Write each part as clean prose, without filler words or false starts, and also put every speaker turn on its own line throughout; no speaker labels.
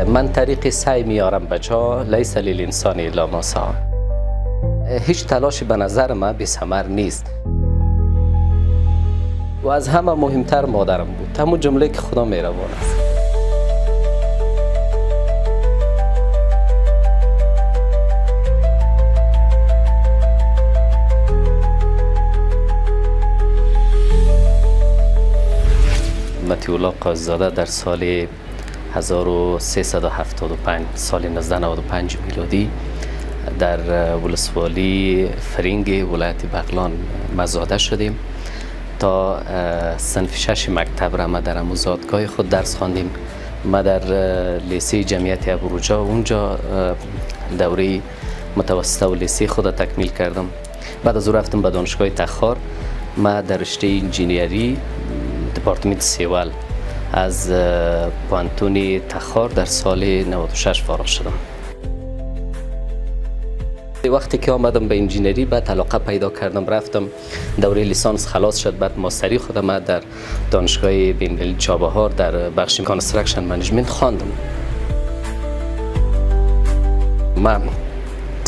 من طریق سعی میارم بچه لیس للانسان الا ما سعی. هیچ تلاشی به نظر من بی ثمر نیست و از همه مهمتر مادرم بود. همون جمله که خدا مهربان است. مطیع الله قاضی‌زاده در سال 1375 سال 1995 میلادی در ولسوالی فرینگ ولایت بغلان مزاده شدیم. تا صنف 6 مکتب را ما در اموزادگاه خود درس خواندیم. ما در لیسه جمعیت ابروجا اونجا دوره متوسطه و لیسه خود تکمیل کردم. بعد از او رفتم به دانشگاه تخار. ما در رشته انجینیری دپارتمنت سیول از پوانتون تخار در سال 96 فارغ شدم. وقتی که آمدم به انجینری بعد علاقه پیدا کردم، رفتم دوره لیسانس خلاص شد. بعد ماستری خودم در دانشگاه بین‌المللی چابهار در بخش کانستراکشن منیجمنت خواندم. من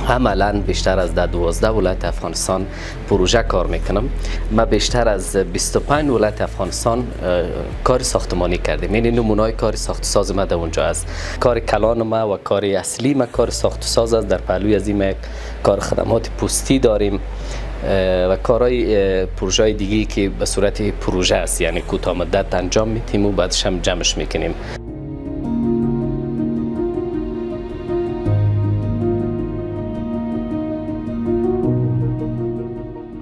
عملا بیشتر از 12 ولایت افغانستان پروژه کار میکنم. ما بیشتر از 25 ولایت افغانستان کار ساختمانی کردیم. یعنی نمونه‌های کار ساخت ساز ما در اونجا است. کار کلان ما و کار اصلی ما کار ساخت ساز است. در پهلوی از این کار خدمات پوستی داریم و کارهای پروژه دیگه که به صورت پروژه است، یعنی کوتاه مدت انجام میدیم و بعدش هم جمعش میکنیم.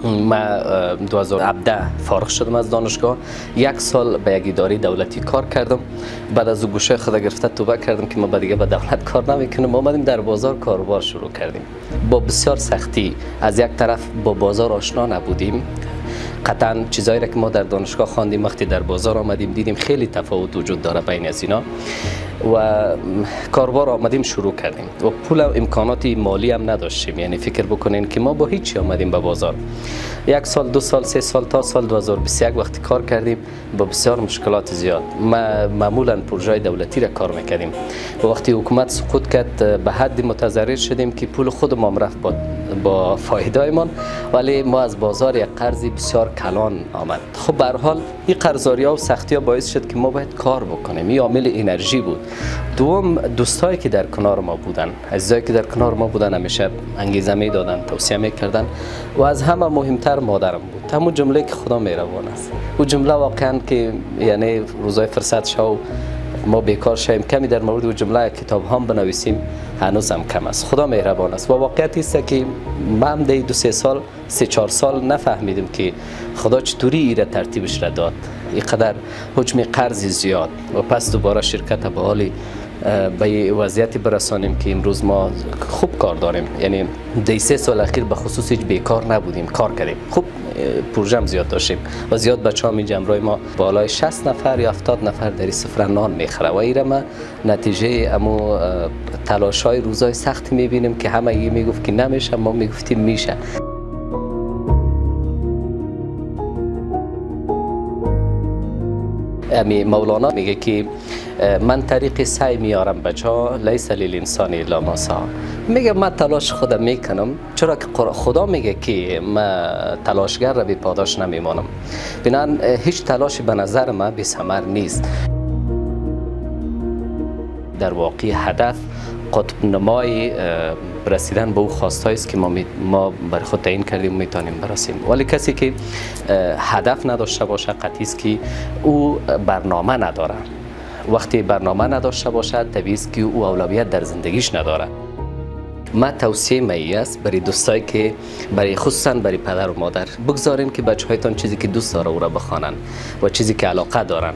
ما 2017 فارغ شدم از دانشگاه. 1 سال به یک اداره دولتی کار کردم. بعد از او گوشه خدا گرفته توبه کردم که ما دیگه به دولت کار نمیکنم. اومدیم در بازار کاروبار شروع کردیم. با بسیار سختی. از یک طرف با بازار آشنا نبودیم. قطعا چیزایی را که ما در دانشگاه خواندیم وقتی در بازار آمدیم دیدیم خیلی تفاوت وجود داره بین از اینا و کاروبار آمدیم شروع کردیم و پول و امکانات مالی هم نداشتیم. یعنی فکر بکنین که ما با هیچی آمدیم به بازار. 1 سال 2 سال 3 سال تا سال 2021 وقتی کار کردیم با بسیار مشکلات زیاد. ما معمولا پروژه دولتی را کار میکردیم و وقتی حکومت سقوط کرد به حد متضرر شدیم که پول خودمون رفت با فایده‌مان، ولی ما از بازار یک قرضی بسیار کلان آمد. خب به هر حال این قرضاری‌ها و سختی‌ها باعث شد که ما باید کار بکنیم. این عامل انرژی بود. دوم دوستایی که در کنار ما بودن، عزیزایی که در کنار ما بودن همیشه انگیزه میدادن، توصیه میکردن و از همه مهمتر مادرم بود. همون جمله که خدا مهربان است. اون جمله واقعا که یعنی روزای فرصت شو ما بیکار شیم کمی در مورد اون جمله کتاب هم بنویسیم هنوز هم کم است. خدا مهربان است و واقعیت است که ما هم دی 2-3 سال 3-4 سال نفهمیدیم که خدا چطوری ایره ترتیبش را داد. اینقدر حجم قرض زیاد و پس دوباره شرکت به حالی به وضعیتی برسانیم که امروز ما خوب کار داریم. یعنی دی 3 سال اخیر به خصوص هیچ بیکار نبودیم، کار کردیم. خوب پروژه هم زیاد داشتیم و زیاد بچه‌ها می جمعای ما بالای 60 نفر یا 70 نفر در این سفره نان میخره و ایره ما نتیجه امو تلاش‌های روزای سخت میبینیم که همه میگفت که نمیشه، ما میگفتیم میشه. مولانا میگه که من طریق سعی میارم بچه لیس للانسان الا ما سعی. میگه من تلاش خودم میکنم، چرا که خدا میگه که من تلاشگر را بی پاداش نمیمانم. بنابراین هیچ تلاشی به نظر من بی ثمر نیست. در واقع هدف قطب نمای رسیدن به او خواستایی است که ما برای خود تعیین کردیم میتونیم برسیم. ولی کسی که هدف نداشته باشه قطعی است که او برنامه نداره. وقتی برنامه نداشته باشه طبیعی است که او اولویت در زندگیش نداره. ما توصیه می است برای دوستایی که خصوصا برای پدر و مادر بگذارین که بچه‌هایتان چیزی که دوست داره او را بخوانن و چیزی که علاقه دارن.